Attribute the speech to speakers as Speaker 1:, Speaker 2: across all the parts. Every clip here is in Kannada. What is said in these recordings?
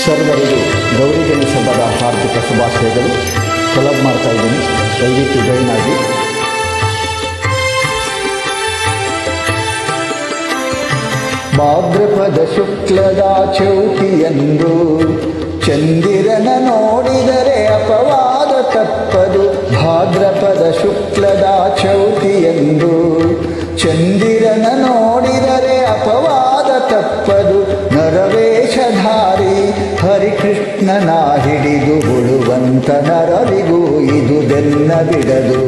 Speaker 1: ಸರ್ವರಿಗೂ ಗೌರಿ ಗಣೇಶ ಹಬ್ಬದ ಹಾರ್ದಿಕ ಶುಭಾಶಯಗಳು. ಕೊಲಬ್ ಮಾಡ್ತಾ ಇದ್ದೀನಿ, ದಯವಿಟ್ಟು ಜಾಯಿನ್ ಆಗಿ. ಭಾದ್ರಪದ ಶುಕ್ಲದ ಚೌತಿಯಂದು ಚಂದಿರನ ನೋಡಿದರೆ ಅಪವಾದ ತಪ್ಪದು. ಭಾದ್ರಪದ ಶುಕ್ಲದ ಚೌತಿಯಂದು ಚಂದಿರನ ನೋಡಿದರೆ ಅಪವಾದ ತಪ್ಪದು. ನರವೇಷಧಾರಿ ಹರಿಕೃಷ್ಣನ ಹಿಡಿದು ಉಳುವಂತ ನರರಿಗೂ ಇದು ಬೆನ್ನ ಬಿಡದು.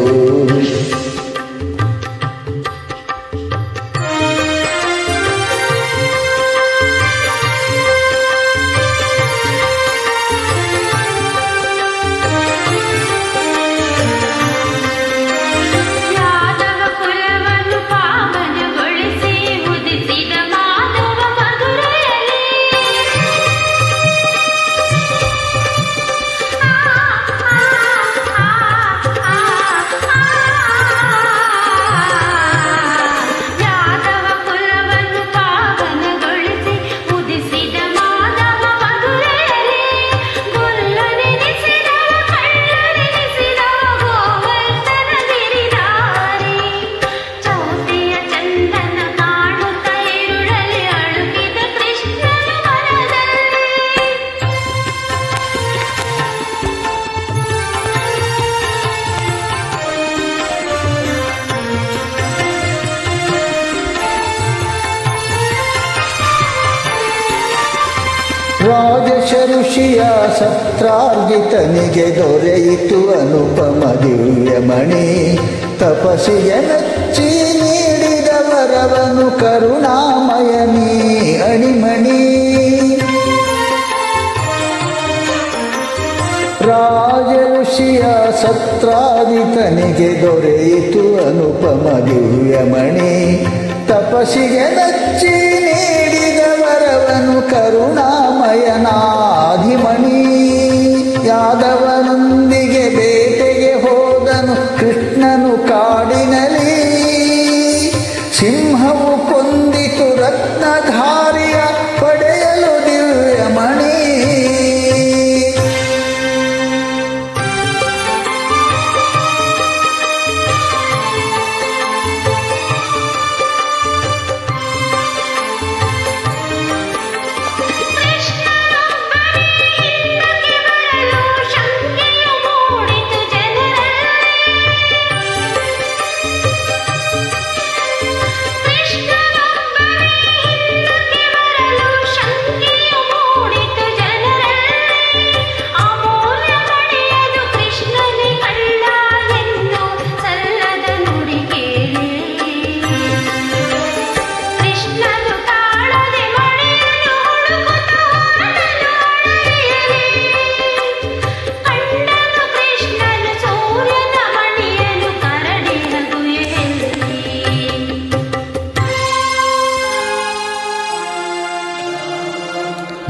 Speaker 1: ರಾಜಶ ಋಷಿಯ ಸತ್ರಾರ್ಜಿತನಿಗೆ ದೊರೆಯಿತು ಅನುಪಮ ದಿವ್ಯಮಣಿ. ತಪಸ್ಸಿಗೆ ಮೆಚ್ಚಿ ನೀಡಿದ ವರವನು ಕರುಣಾಮಯನಿ ಅಣಿಮಣಿ. ರಾಜ ಋಷಿಯ ಸತ್ರಾರ್ಜಿತನಿಗೆ ದೊರೆಯಿತು ಅನುಪಮ ದಿವ್ಯಮಣಿ. ತಪಸ್ಸಿಗೆ ಮೆಚ್ಚಿ ನೀಡಿದ ವರವನು ಕರುಣಾಮಯನಾಧಿಮಣಿ. ಯಾದವನೊಂದಿಗೆ ಬೇಟೆಗೆ ಹೋದನು ಕೃಷ್ಣನು ಕಾಡಿನಲ್ಲಿ. ಸಿಂಹವು ಕೊಂದಿತು ರತ್ನಧಾರಿಯ ಪಡೆಯಲು ದಿವ್ಯಮಣಿ.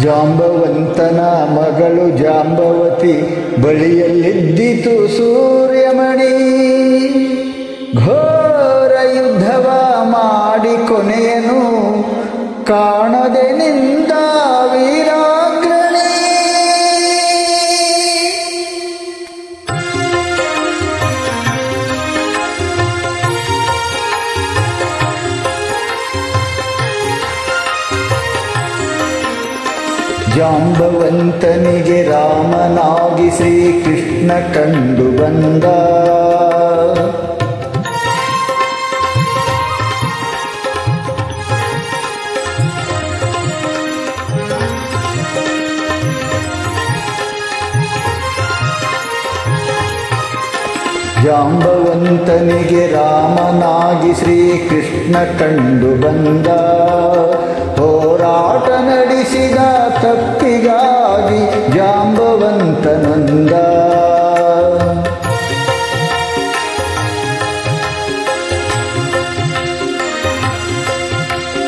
Speaker 1: ಜಾಂಬವಂತನ ಮಗಳು ಜಾಂಬವತಿ ಬಳಿಯಲ್ಲಿದ್ದಿತು ಸೂರ್ಯಮಣಿ. ಘೋರ ಯುದ್ಧವ ಮಾಡಿ ಕೊನೆಯನು ಕಾಣದೆ ನಿಂದ ವೀರಾಗ್ರಣಿ. ಜಾಂಬವಂತನಿಗೆ ರಾಮನಾಗಿ ಶ್ರೀಕೃಷ್ಣ ಕಂಡು ಬಂದ. ಜಾಂಬವಂತನಿಗೆ ರಾಮನಾಗಿ ಶ್ರೀಕೃಷ್ಣ ಕಂಡು ಬಂದ. ಹೋರಾಟ ನಡೆಸಿದ ತಪ್ಪಿಗಾಗಿ ಜಾಂಬವಂತನಂದ.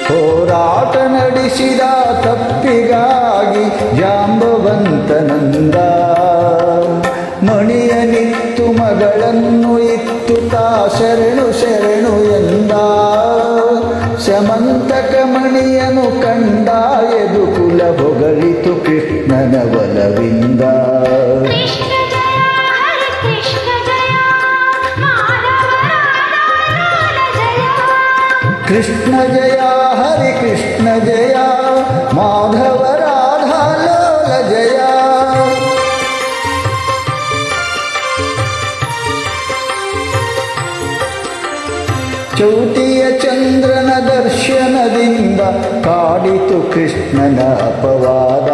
Speaker 1: ಹೋರಾಟ ನಡೆಸಿದ ತಪ್ಪಿಗಾಗಿ ಜಾಂಬವಂತನಂದ. ಮಣಿಯನಿತ್ತು ಮಗಳನ್ನು ಇತ್ತು ತಾ ಶರಣು ಶರಣು ಎಂದ. ಶಮಂತಕ ಮಣಿಯನು ಕಂಡ ಎದು ಕುಲ ಭೋಗ ಹೊಗಳಿತು ಕೃಷ್ಣನ ಒಲವಿಂದ. ಕೃಷ್ಣ ಜಯ ಹರಿ ಕೃಷ್ಣ ಜಯ ಮಾಧವ ರಾಧಾ ಲೋಲ ಜಯ. ಚೌತಿಯ ಚಂದ್ರನ ದರ್ಶನದಿಂದ ಕಾಡಿತು ಕೃಷ್ಣನ ಅಪವಾದ.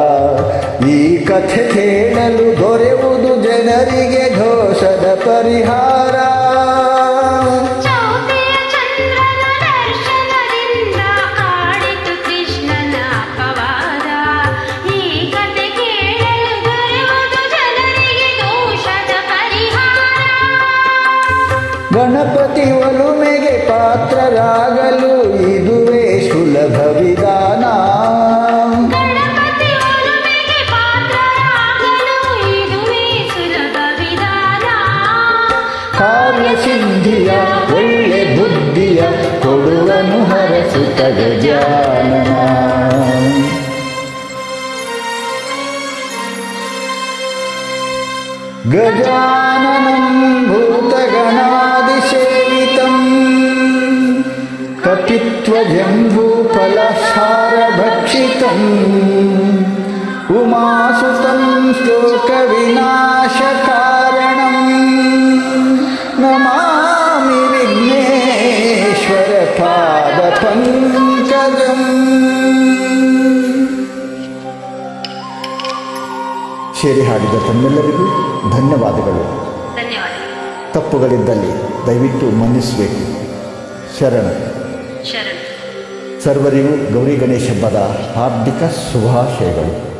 Speaker 1: ಈ ಕಥೆ ಕೇಳಲು ದೊರೆಯುವುದು ಜನರಿಗೆ ದೋಷದ ಪರಿಹಾರ. ಗಣಪತಿ ಒಲುಮೆಗೆ ಪಾತ್ರರಾಗಲು ಇದುವೇ ಸುಲಭ ವಿಧಾನ. ಕಾರ್ಯಸಿದ್ಧಿಯ ಒಳ್ಳೆ ಬುದ್ಧಿಯ ಕೊಡುವನು ಹರಸುತ್ತ ಗಜಾನನ. ಗಜಾನನಂ ಭೂತಗಣಾದಿಸೇವಿತಂ ಕಪಿತ್ವಜಂಬೂಫಲಸಾರಭಕ್ಷಿತಂ ಉಮಾಸುತಂ ಶ್ಲೋಕವಿನಾಶಕಾರಣಂ ನಮಾಮಿ ವಿಘ್ನೇಶ್ವರ ಪಾದಪಂಕಜಂ. ಸೇರಿ ಹಾಡಿದ ತಮ್ಮೆಲ್ಲರಿಗೂ ಧನ್ಯವಾದಗಳು. ತಪ್ಪುಗಳಿದ್ದಲ್ಲಿ ದಯವಿಟ್ಟು ಮನ್ನಿಸಬೇಕು. ಶರಣ. ಸರ್ವರಿಗೂ ಗೌರಿ ಗಣೇಶ ಹಬ್ಬದ ಹಾರ್ದಿಕ ಶುಭಾಶಯಗಳು.